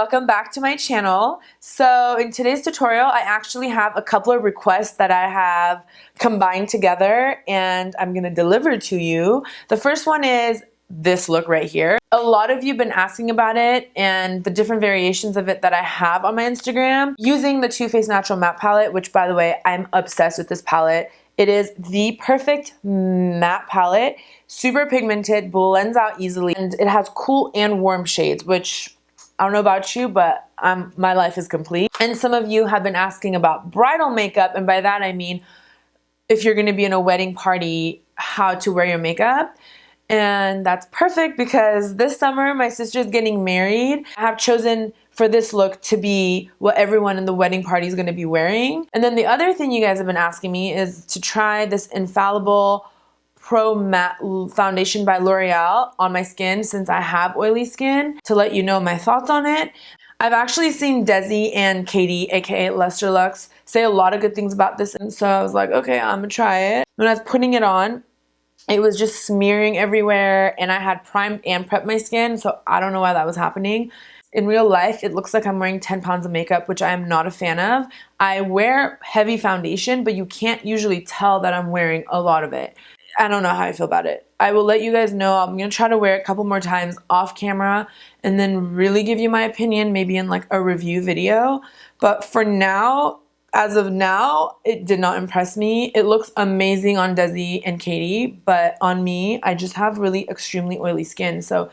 welcome back to my channel. So in today's tutorial, I actually have a couple of requests that I have combined together and I'm gonna deliver to you. The first one is this look right here. A lot of you have been asking about it and the different variations of it that I have on my Instagram using the Too Faced Natural Matte Palette, which by the way, I'm obsessed with this palette. It is the perfect matte palette, super pigmented, blends out easily, and it has cool and warm shades, which I don't know about you, but my life is complete. And some of you have been asking about bridal makeup, and by that I mean if you're gonna be in a wedding party, how to wear your makeup. And that's perfect because this summer my sister's getting married. I have chosen for this look to be what everyone in the wedding party is going to be wearing. And then the other thing you guys have been asking me is to try this Infallible Pro Matte Foundation by L'Oreal on my skin since I have oily skin, to let you know my thoughts on it. I've actually seen Desi and Katie, aka Lustrelux, say a lot of good things about this, and so I was like, okay, I'm gonna try it. When I was putting it on, it was just smearing everywhere and I had primed and prepped my skin, so I don't know why that was happening. In real life, it looks like I'm wearing 10 pounds of makeup, which I am not a fan of. I wear heavy foundation, but you can't usually tell that I'm wearing a lot of it. I don't know how I feel about it. I will let you guys know. I'm going to try to wear it a couple more times off camera and then really give you my opinion, maybe in like a review video. But for now, as of now, it did not impress me. It looks amazing on Desi and Katie, but on me, I just have really extremely oily skin, so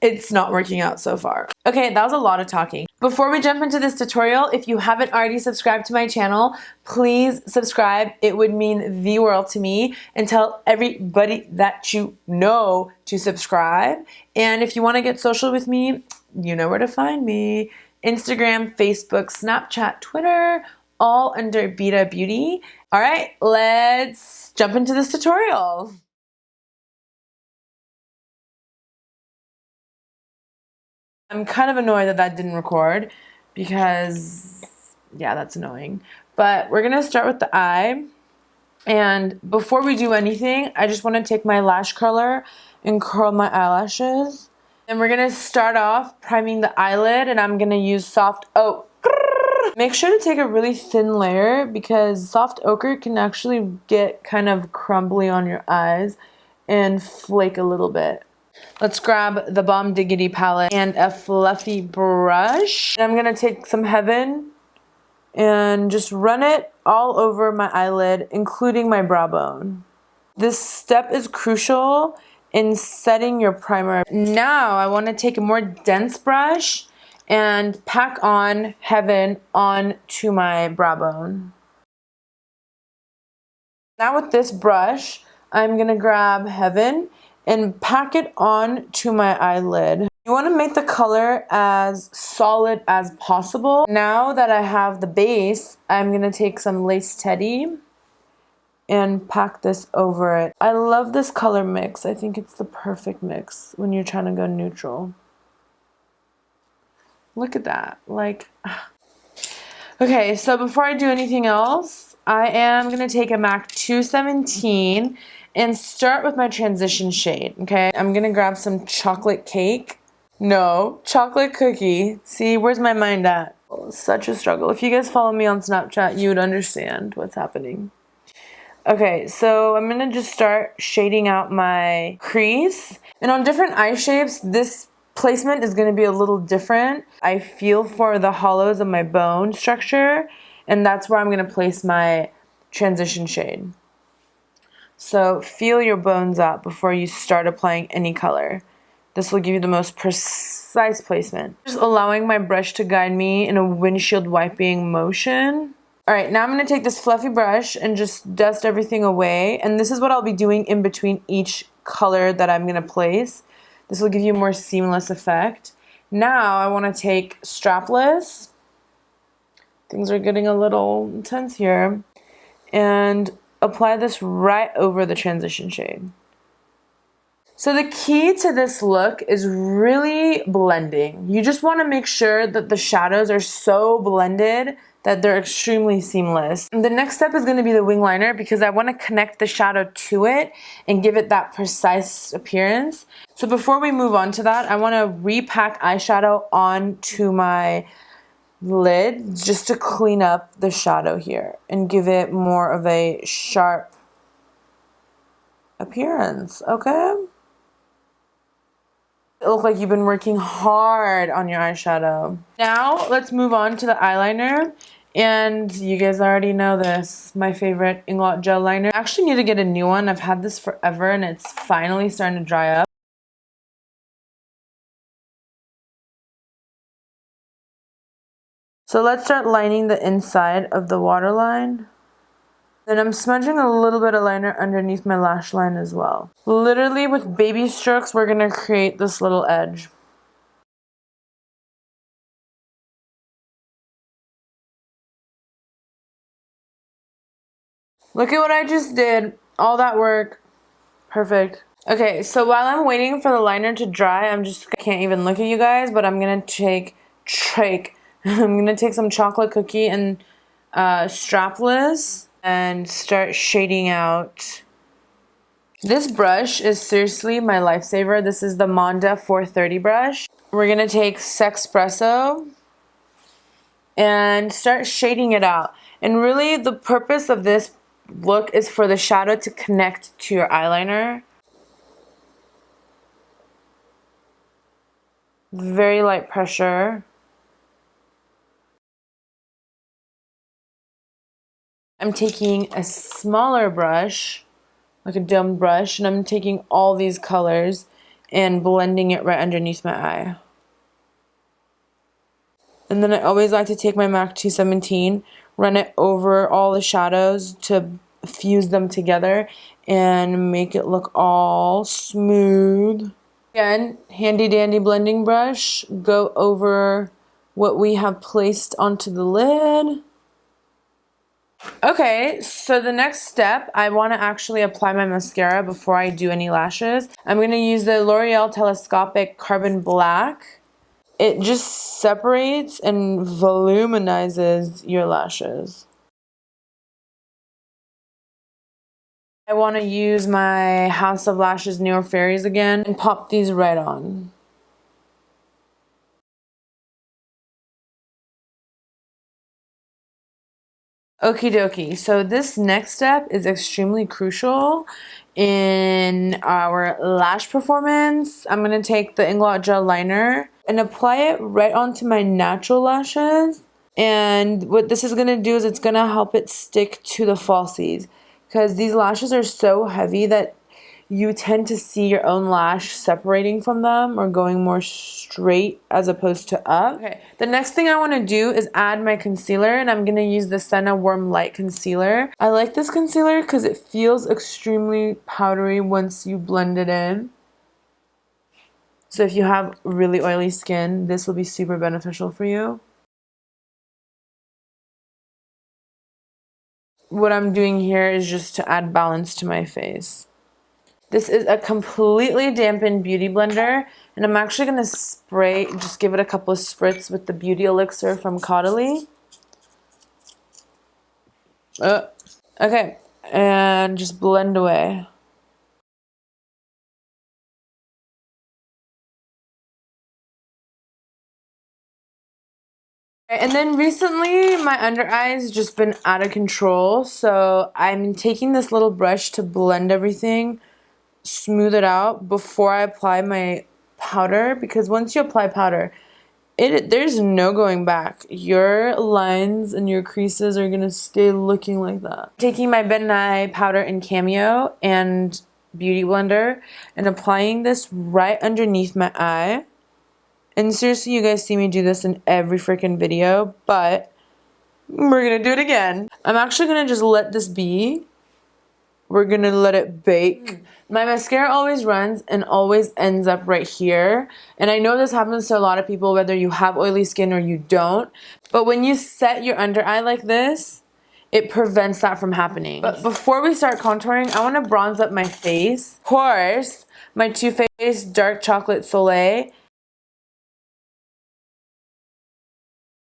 it's not working out so far. Okay, that was a lot of talking. Before we jump into this tutorial, if you haven't already subscribed to my channel, please subscribe. It would mean the world to me. And tell everybody that you know to subscribe. And if you want to get social with me, you know where to find me. Instagram, Facebook, Snapchat, Twitter, all under Beta Beauty. All right, let's jump into this tutorial. I'm kind of annoyed that that didn't record because, yeah, that's annoying. But we're gonna start with the eye. And before we do anything, I just want to take my lash curler and curl my eyelashes. And we're gonna start off priming the eyelid, and I'm gonna use Soft Oak. Make sure to take a really thin layer because soft ochre can actually get kind of crumbly on your eyes and flake a little bit. Let's grab the Bomb Diggity palette and a fluffy brush. And I'm gonna take some Heaven and just run it all over my eyelid, including my brow bone. This step is crucial in setting your primer. Now I want to take a more dense brush and pack on Heaven onto my brow bone. Now with this brush, I'm gonna grab Heaven and pack it onto my eyelid. You want to make the color as solid as possible. Now that I have the base, I'm gonna take some Lace Teddy and pack this over it. I love this color mix. I think it's the perfect mix when you're trying to go neutral. Look at that, like, okay, so before I do anything else, I am gonna take a MAC 217 and start with my transition shade, okay? I'm gonna grab some chocolate cake. No, chocolate cookie. See, where's my mind at? Oh, such a struggle. If you guys follow me on Snapchat, you would understand what's happening. Okay, so I'm gonna just start shading out my crease. And on different eye shapes, this placement is going to be a little different. I feel for the hollows of my bone structure, and that's where I'm going to place my transition shade. So feel your bones out before you start applying any color. This will give you the most precise placement. Just allowing my brush to guide me in a windshield wiping motion. Alright, now I'm going to take this fluffy brush and just dust everything away, and this is what I'll be doing in between each color that I'm going to place. This will give you a more seamless effect. Now I want to take Strapless. Things are getting a little intense here. And apply this right over the transition shade. So the key to this look is really blending. You just want to make sure that the shadows are so blended that they're extremely seamless. And the next step is going to be the wing liner because I want to connect the shadow to it and give it that precise appearance. So before we move on to that, I want to repack eyeshadow onto my lid just to clean up the shadow here and give it more of a sharp appearance, okay? It looks like you've been working hard on your eyeshadow. Now let's move on to the eyeliner. And you guys already know this, my favorite Inglot gel liner. I actually need to get a new one. I've had this forever and it's finally starting to dry up. So let's start lining the inside of the waterline. Then I'm smudging a little bit of liner underneath my lash line as well. Literally with baby strokes, we're gonna create this little edge. Look at what I just did. All that work. Perfect. Okay, so while I'm waiting for the liner to dry, I can't even look at you guys, but I'm gonna take I'm gonna take some chocolate cookie and strapless and start shading out. This brush is seriously my lifesaver. This is the Monda 430 brush. We're gonna take Sexpresso and start shading it out. And really the purpose of this look is for the shadow to connect to your eyeliner. Very light pressure. I'm taking a smaller brush, like a domed brush, and I'm taking all these colors and blending it right underneath my eye. And then I always like to take my MAC 217, run it over all the shadows to fuse them together and make it look all smooth. Again, handy dandy blending brush, go over what we have placed onto the lid. Okay, so the next step, I want to actually apply my mascara before I do any lashes. I'm going to use the L'Oreal Telescopic Carbon Black. It just separates and voluminizes your lashes. I want to use my House of Lashes Neo Fairies again and pop these right on. Okie dokie, so this next step is extremely crucial in our lash performance. I'm going to take the Inglot gel liner and apply it right onto my natural lashes. And what this is going to do is it's going to help it stick to the falsies. Because these lashes are so heavy that you tend to see your own lash separating from them or going more straight as opposed to up. Okay, the next thing I want to do is add my concealer, and I'm going to use the Senna Warm Light Concealer. I like this concealer because it feels extremely powdery once you blend it in. So if you have really oily skin, this will be super beneficial for you. What I'm doing here is just to add balance to my face. This is a completely dampened beauty blender, and I'm actually going to just give it a couple of spritz with the Beauty Elixir from Caudalie. Okay, and just blend away. And then recently my under eyes just been out of control, so I'm taking this little brush to blend everything, smooth it out before I apply my powder, because once you apply powder, there's no going back. Your lines and your creases are gonna stay looking like that. Taking my Ben Nye powder in Cameo and Beauty Blender and applying this right underneath my eye. And seriously, you guys see me do this in every freaking video, but we're gonna do it again. I'm actually gonna just let this be. We're gonna let it bake. My mascara always runs and always ends up right here. And I know this happens to a lot of people, whether you have oily skin or you don't. But when you set your under eye like this, it prevents that from happening. But before we start contouring, I wanna bronze up my face. Of course, my Too Faced Dark Chocolate Soleil.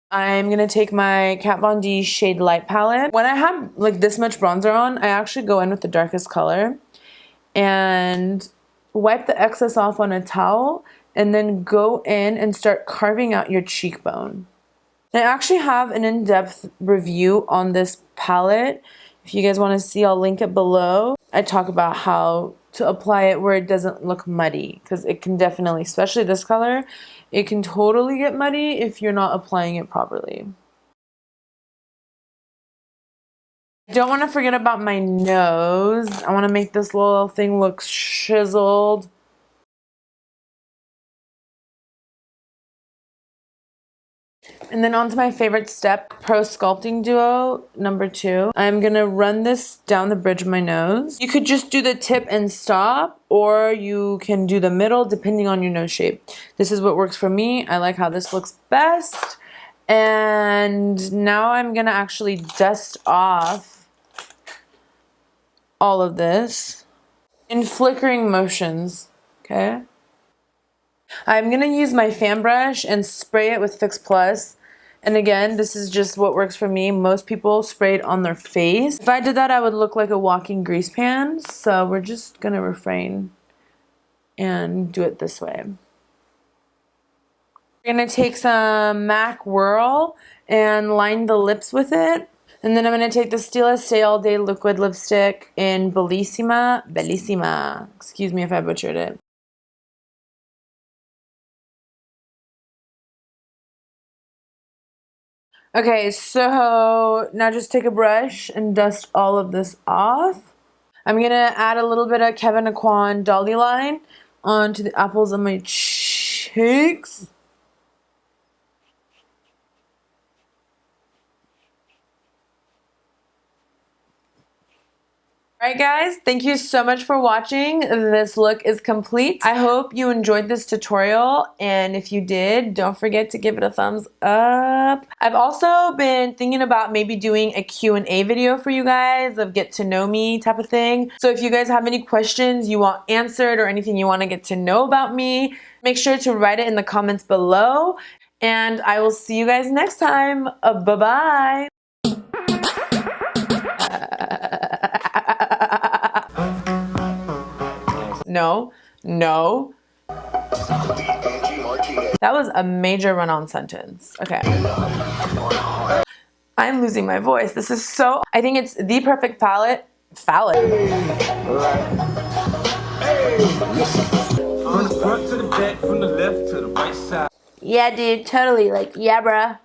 I'm gonna take my Kat Von D Shade Light palette. When I have like this much bronzer on, I actually go in with the darkest color and wipe the excess off on a towel and then go in and start carving out your cheekbone. I actually have an in-depth review on this palette. If you guys want to see, I'll link it below. I talk about how to apply it where it doesn't look muddy, because it can definitely, especially this color, it can totally get muddy if you're not applying it properly. I don't want to forget about my nose. I want to make this little thing look chiseled. And then on to my favorite step, Pro Sculpting Duo number 2. I'm gonna run this down the bridge of my nose. You could just do the tip and stop, or you can do the middle depending on your nose shape. This is what works for me. I like how this looks best. And now I'm gonna actually dust off all of this in flickering motions, okay? I'm gonna use my fan brush and spray it with Fix Plus. And again, this is just what works for me. Most people spray it on their face. If I did that, I would look like a walking grease pan. So we're just gonna refrain and do it this way. We're gonna take some MAC Whirl and line the lips with it. And then I'm gonna take the Stila Stay All Day liquid lipstick in Bellissima. Bellissima. Excuse me if I butchered it. Okay, so now just take a brush and dust all of this off. I'm gonna add a little bit of Kevyn Aucoin Dolly Line onto the apples of my cheeks. Alright guys, thank you so much for watching. This look is complete. I hope you enjoyed this tutorial, and if you did, don't forget to give it a thumbs up. I've also been thinking about maybe doing a Q&A video for you guys of get to know me type of thing. So if you guys have any questions you want answered or anything you want to get to know about me, make sure to write it in the comments below, and I will see you guys next time. Bye-bye. No, no. That was a major run-on sentence. Okay. I'm losing my voice. This is so... I think it's the perfect palette. From the front to the back, from the left to the right side. Yeah, dude, totally. Like, yeah, bruh.